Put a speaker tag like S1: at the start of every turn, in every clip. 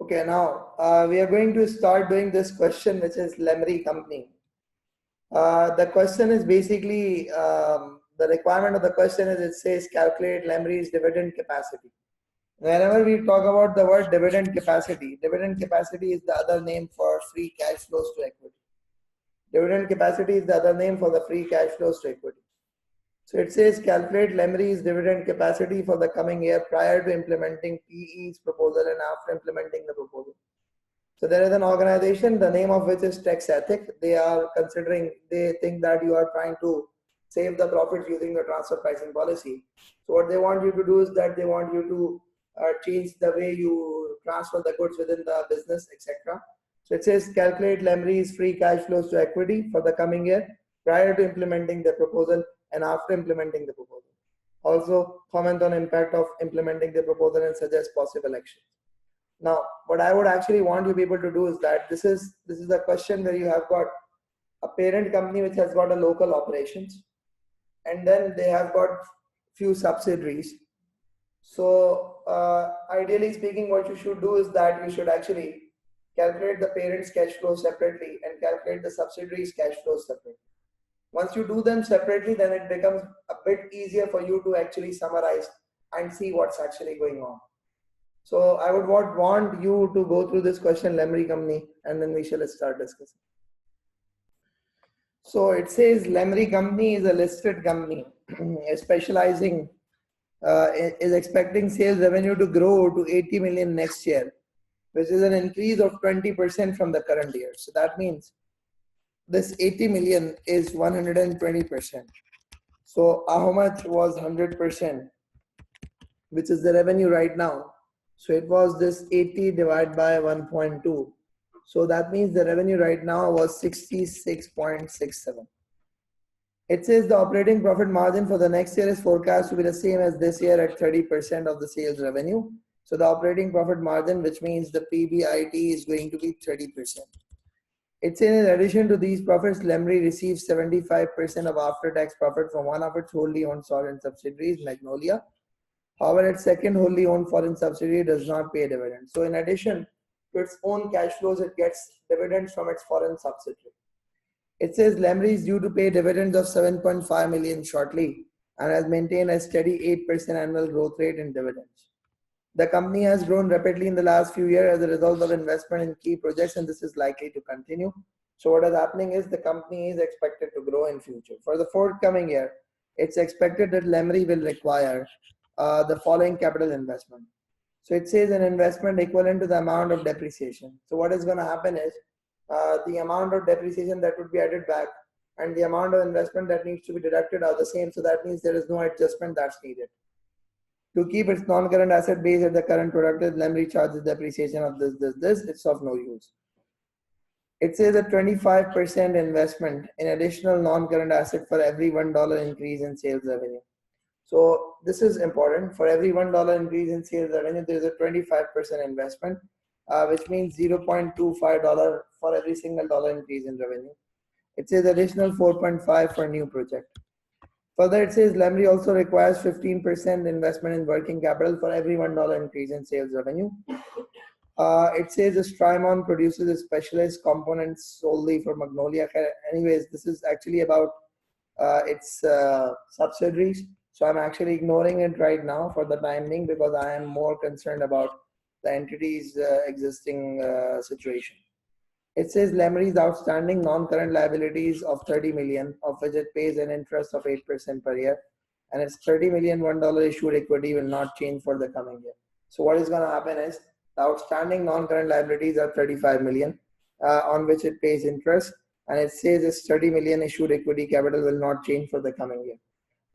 S1: Okay, now we are going to start doing this question, which is Lamri company. The question is basically the requirement of the question is it says calculate Lamri's dividend capacity. Whenever we talk about the word dividend capacity is the other name for free cash flows to equity. Dividend capacity is the other name for the free cash flows to equity. So it says calculate Lamri's dividend capacity for the coming year prior to implementing PE's proposal and after implementing the proposal. So there is an organization, the name of which is Tax Ethic. They think that you are trying to save the profits using the transfer pricing policy. So what they want you to do is that they want you to change the way you transfer the goods within the business, etc. So it says calculate Lamri's free cash flows to equity for the coming year prior to implementing the proposal and after implementing the proposal. Also comment on impact of implementing the proposal and suggest possible actions. Now, what I would actually want you people to do is that this is a question where you have got a parent company which has got a local operations, and then they have got few subsidiaries. So ideally speaking, what you should do is that you should actually calculate the parent's cash flow separately and calculate the subsidiaries cash flow separately. Once you do them separately, then it becomes a bit easier for you to actually summarize and see what's actually going on. So I would want you to go through this question, Lamri company, and then we shall start discussing. So it says Lamri company is a listed company specializing, is expecting sales revenue to grow to 80 million next year, which is an increase of 20% from the current year. So that means this 80 million is 120%. So how much was 100%, which is the revenue right now? So it was this 80 divided by 1.2. So that means the revenue right now was 66.67. It says the operating profit margin for the next year is forecast to be the same as this year at 30% of the sales revenue. So the operating profit margin, which means the PBIT, is going to be 30%. It says in addition to these profits, Lamri receives 75% of after-tax profit from one of its wholly owned foreign subsidiaries, Magnolia. However, its second wholly owned foreign subsidiary does not pay dividends. So in addition to its own cash flows, it gets dividends from its foreign subsidiary. It says Lamri is due to pay dividends of 7.5 million shortly and has maintained a steady 8% annual growth rate in dividends. The company has grown rapidly in the last few years as a result of investment in key projects, and this is likely to continue. So what is happening is the company is expected to grow in future. For the forthcoming year, it's expected that Lamri will require the following capital investment. So it says an investment equivalent to the amount of depreciation. So what is going to happen is the amount of depreciation that would be added back and the amount of investment that needs to be deducted are the same. So that means there is no adjustment that's needed. To keep its non-current asset base at the current productive, Lamri charges depreciation of this. It's of no use. It says a 25% investment in additional non-current asset for every $1 increase in sales revenue. So this is important. For every $1 increase in sales revenue, there is a 25% investment, which means $0.25 for every single dollar increase in revenue. It says additional 4.5 for new project. Further, it says Lamri also requires 15% investment in working capital for every $1 increase in sales revenue. It says Strymon produces a specialist components solely for Magnolia. Anyways, this is actually about its subsidiaries. So I'm actually ignoring it right now for the time being because I am more concerned about the entity's existing situation. It says Lamri's outstanding non-current liabilities of 30 million, of which it pays an interest of 8% per year, and its 30 million $1 issued equity will not change for the coming year. So what is going to happen is the outstanding non-current liabilities are 35 million, on which it pays interest, and it says its 30 million issued equity capital will not change for the coming year.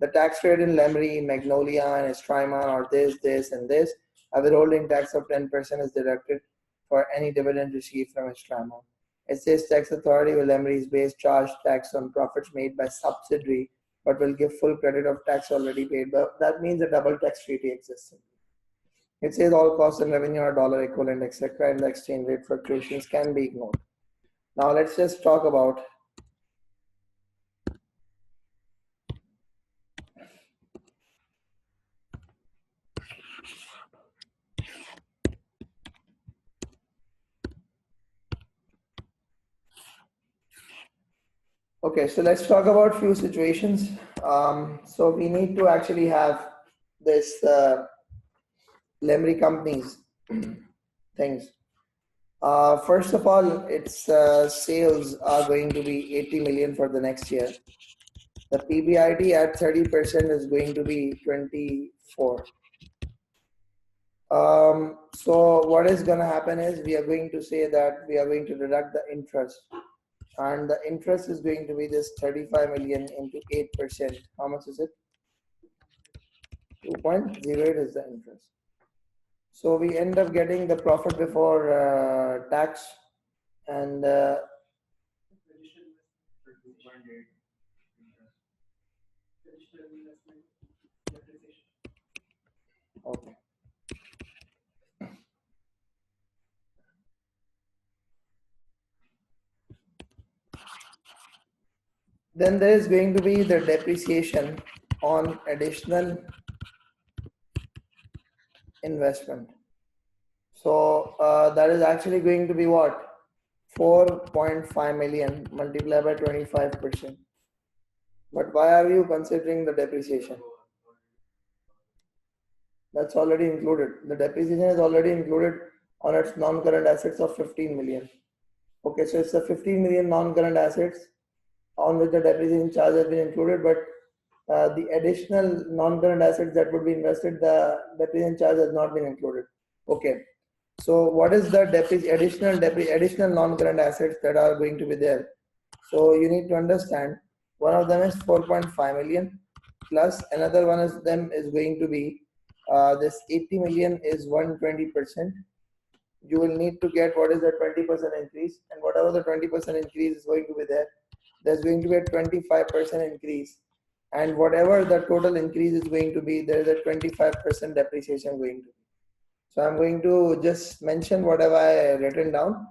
S1: The tax rate in Lamri, Magnolia, and Strymon are this, and this. A withholding tax of 10% is deducted for any dividend received from Strymon. It says tax authority will Lamri's base charge tax on profits made by subsidiary, but will give full credit of tax already paid. But that means a double tax treaty exists. It says all costs and revenue are dollar equivalent, etc., and the exchange rate fluctuations can be ignored. Now let's just talk about Okay, so let's talk about few situations. So we need to actually have this Lamri companies things. First of all, its sales are going to be 80 million for the next year. The PBIT at 30% is going to be 24. So what is going to happen is we are going to say that we are going to deduct the interest, and the interest is going to be this 35 million into 8%. How much is it? 2.08 is the interest. So we end up getting the profit before tax and okay. Then there is going to be the depreciation on additional investment. So that is actually going to be what? 4.5 million multiplied by 25%. But why are you considering the depreciation? That's already included. The depreciation is already included on its non-current assets of 15 million. Okay, so it's the 15 million non-current assets on which the depreciation charge has been included, but the additional non-current assets that would be invested, the depreciation charge has not been included. Okay, so what is the additional non-current assets that are going to be there? So you need to understand, one of them is 4.5 million, plus another one of them is going to be this 80 million is 120%. You will need to get what is the 20% increase, and whatever the 20% increase is going to be there, there's going to be a 25% increase, and whatever the total increase is going to be, there is a 25% depreciation going to be. So I'm going to just mention what have I written down.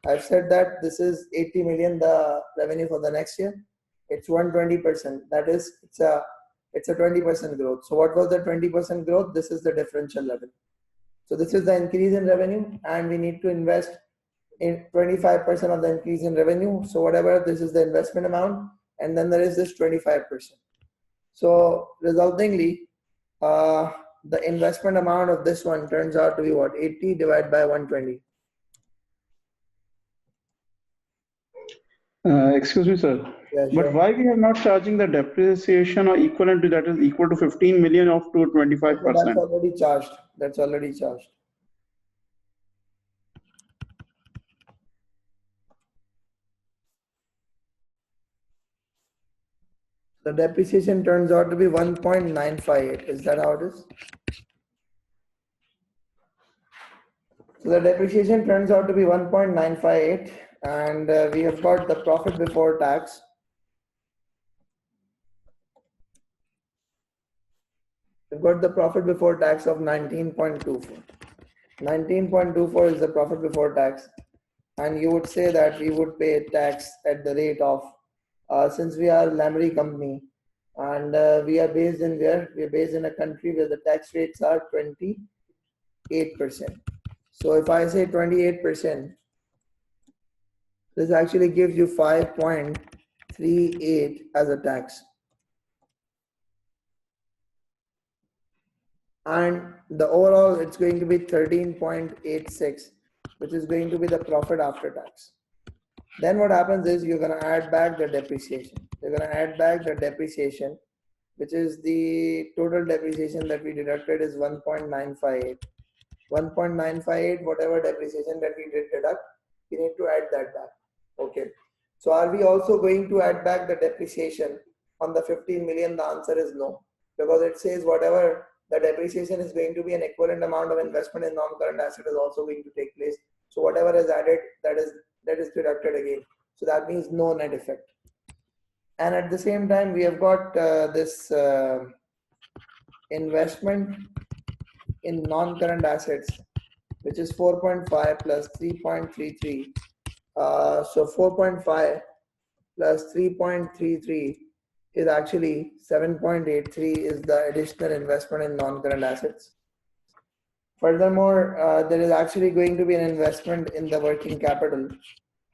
S1: I've said that this is 80 million the revenue for the next year. It's 120%. That is, it's a 20% growth. So what was the 20% growth? This is the differential level. So this is the increase in revenue, and we need to invest in 25% of the increase in revenue. So whatever, this is the investment amount, and then there is this 25%. So resultingly, the investment amount of this one turns out to be what? 80 divided by 120.
S2: Excuse me, sir.
S1: Yeah, sure.
S2: But why we are not charging the depreciation or equivalent to that is equal to 15 million of to 25%?
S1: That's already charged. That's already charged. The depreciation turns out to be 1.958. Is that how it is? So the depreciation turns out to be 1.958, and we have got the profit before tax. We've got the profit before tax of 19.24. 19.24 is the profit before tax, and you would say that we would pay tax at the rate of, since we are Lamri company, and we are based in where? We are based in a country where the tax rates are 28%. So if I say 28%, this actually gives you 5.38 as a tax. And the overall, it's going to be 13.86, which is going to be the profit after tax. Then what happens is you're going to add back the depreciation. You're going to add back the depreciation, which is the total depreciation that we deducted is 1.958. 1.958, whatever depreciation that we did deduct, we need to add that back. Okay. So are we also going to add back the depreciation on the 15 million? The answer is no, because it says whatever the depreciation is going to be, an equivalent amount of investment in non-current asset is also going to take place. So whatever is added, that is deducted again. So that means no net effect. And at the same time, we have got this investment in non-current assets, which is 4.5 plus 3.33. So 4.5 plus 3.33 is actually 7.83 is the additional investment in non-current assets. Furthermore, there is actually going to be an investment in the working capital,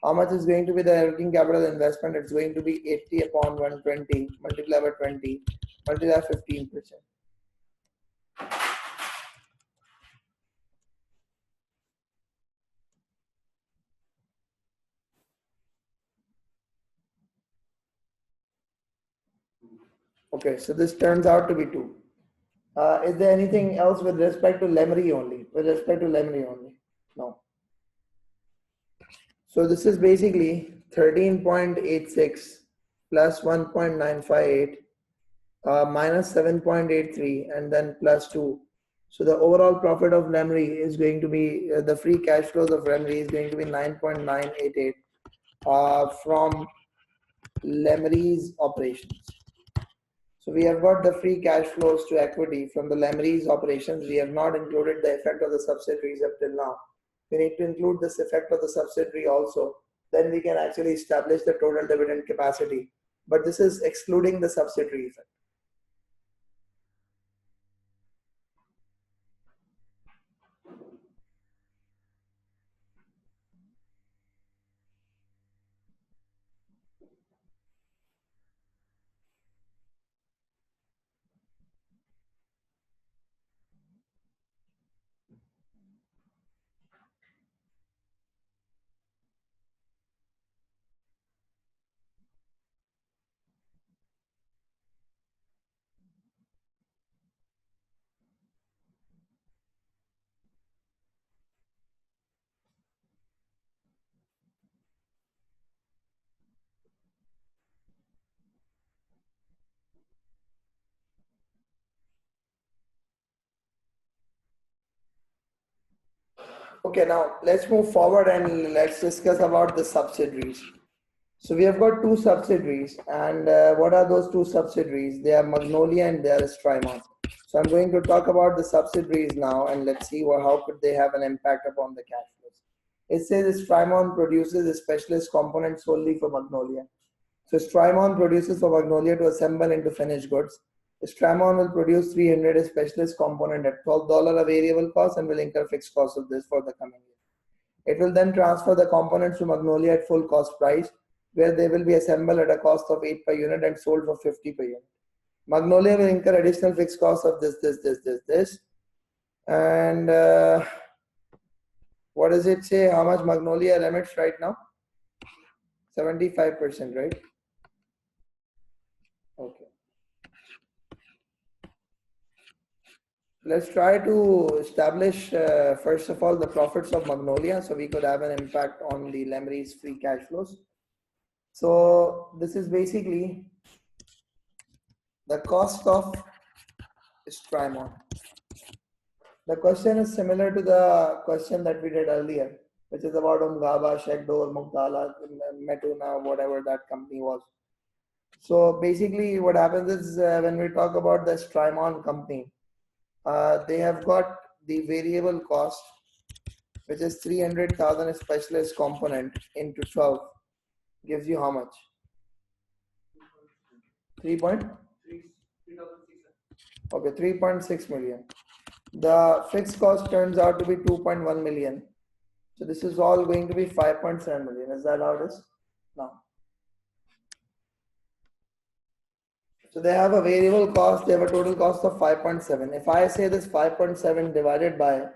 S1: How much is going to be the working capital investment? It's going to be 80 upon 120 multiplied by 20 multiplied by 15%. Okay, so this turns out to be 2. Is there anything else with respect to Lamri only? With respect to Lamri only? No. So this is basically 13.86 plus 1.958 minus 7.83 and then plus 2. So the overall profit of Lamri is going to be, the free cash flows of Lamri is going to be 9.988 from Lamri's operations. So we have got the free cash flows to equity from the Lamri's operations. We have not included the effect of the subsidiaries up till now. We need to include this effect of the subsidiary also. Then we can actually establish the total dividend capacity. But this is excluding the subsidiary effect. Okay, now let's move forward and let's discuss about the subsidiaries. So we have got 2 subsidiaries, and what are those 2 subsidiaries? They are Magnolia and they are Strymon. So I'm going to talk about the subsidiaries now, and let's see how could they have an impact upon the cash flows. It says Strymon produces a specialist component solely for Magnolia. So Strymon produces for Magnolia to assemble into finished goods. Strymon will produce 300 a specialist component at $12 a variable cost and will incur fixed costs of this for the coming year. It will then transfer the components to Magnolia at full cost price, where they will be assembled at a cost of 8 per unit and sold for 50 per unit. Magnolia will incur additional fixed costs of this. And what does it say? How much Magnolia limits right now? 75%, right? Okay. Let's try to establish, first of all, the profits of Magnolia so we could have an impact on the Lamri's free cash flows. So this is basically the cost of Strymon. The question is similar to the question that we did earlier, which is about Umgaba, Shekdor, Mugdala, Metuna, whatever that company was. So basically what happens is when we talk about the Strymon company, they have got the variable cost, which is 300,000 specialist component into 12, gives you how much? 3.6 million. The fixed cost turns out to be 2.1 million. So this is all going to be 5.7 million. Is that how it is? No. So they have a variable cost, they have a total cost of 5.7. If I say this 5.7 divided by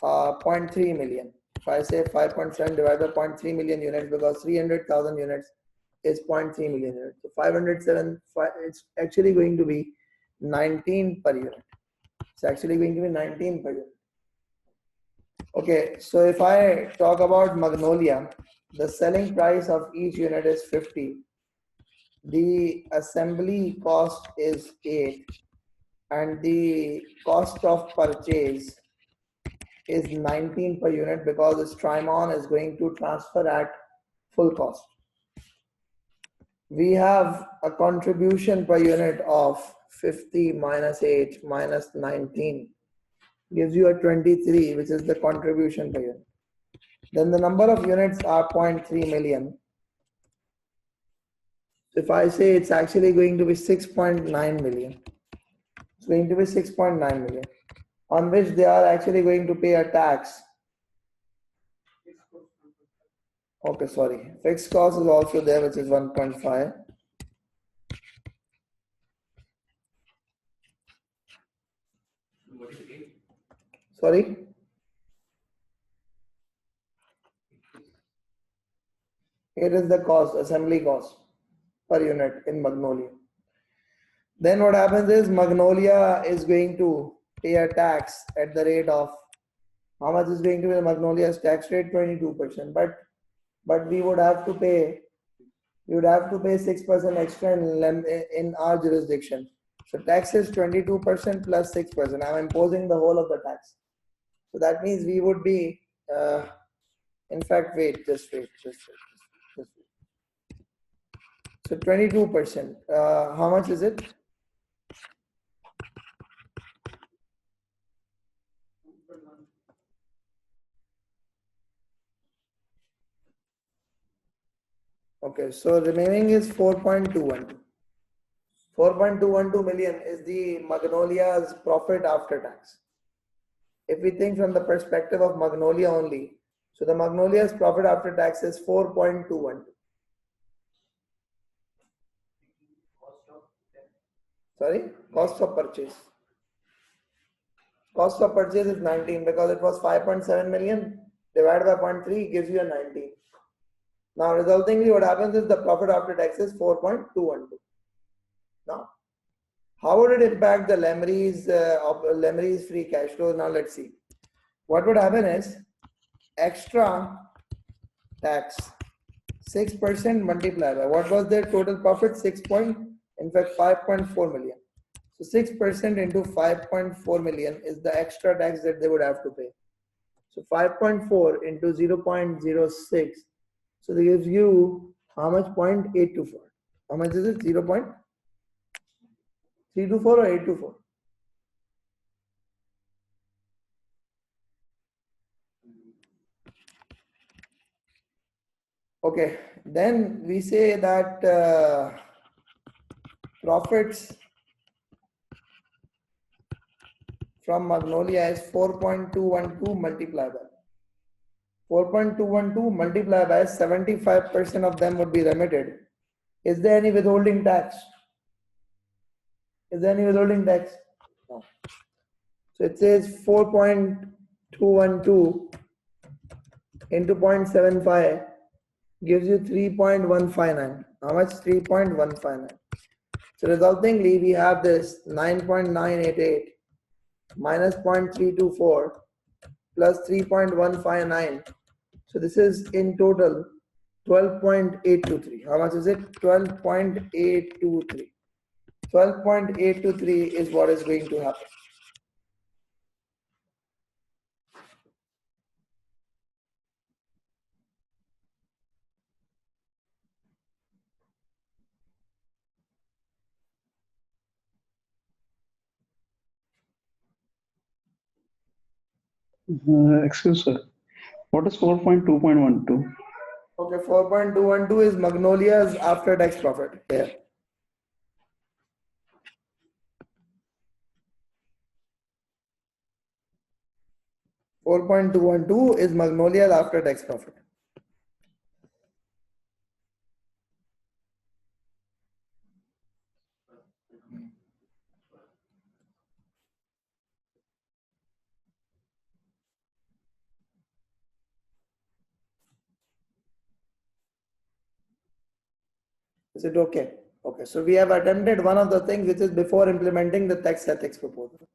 S1: 0.3 million, if I say 5.7 divided by 0.3 million units, because 300,000 units is 0.3 million units. So 507, it's actually going to be 19 per unit. It's actually going to be 19 per unit. Okay, so if I talk about Magnolia, the selling price of each unit is 50. The assembly cost is 8 and the cost of purchase is 19 per unit because Strymon is going to transfer at full cost. We have a contribution per unit of 50 minus 8 minus 19 gives you a 23, which is the contribution per unit. Then the number of units are 0.3 million. If I say it's actually going to be 6.9 million, it's going to be 6.9 million, on which they are actually going to pay a tax. Okay, sorry. Fixed cost is also there, which is 1.5. Sorry. Here is the cost, assembly cost per unit in Magnolia. Then what happens is Magnolia is going to pay a tax at the rate of, how much is going to be the Magnolia's tax rate? 22%. But we would have to pay 6% extra in our jurisdiction. So tax is 22% plus 6%. I'm imposing the whole of the tax. So that means we would be, in fact, just wait. So 22%. How much is it? Okay, so remaining is 4.212. 4.212 million is the Magnolia's profit after tax. If we think from the perspective of Magnolia only, so the Magnolia's profit after tax is 4.212. Sorry, cost of purchase. Cost of purchase is 19 because it was 5.7 million divided by 0.3 gives you a 19. Now, resultingly, what happens is the profit after tax is 4.212. Now, how would it impact the Lamri's free cash flow? Now, let's see. What would happen is extra tax 6% multiplied by what was their total profit? 5.4 million. So 6% into 5.4 million is the extra tax that they would have to pay. So 5.4 into 0.06. So they gives you how much? 0.824. How much is it? 0.324 or 824? Okay, then we say that profits from Magnolia is 4.212 multiplied by 4.212 multiplied by 75% of them would be remitted. Is there any withholding tax? Is there any withholding tax? No. So it says 4.212 into 0.75 gives you 3.159. How much? 3.159. So resultingly, we have this 9.988 minus 0.324 plus 3.159. So this is in total 12.823. How much is it? 12.823. 12.823 is what is going to happen.
S2: Excuse sir. What is 4.2.12?
S1: Okay, 4.212 is Magnolia's after tax profit here. $4.212 is Magnolia's after tax profit. Is it okay? Okay, so we have attempted one of the things which is before implementing the tax ethics proposal.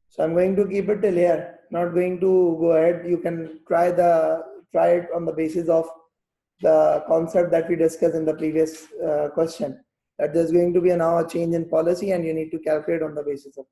S1: So I'm going to keep it till here, not going to go ahead. You can try it on the basis of the concept that we discussed in the previous question, that there's going to be now a change in policy and you need to calculate on the basis of it.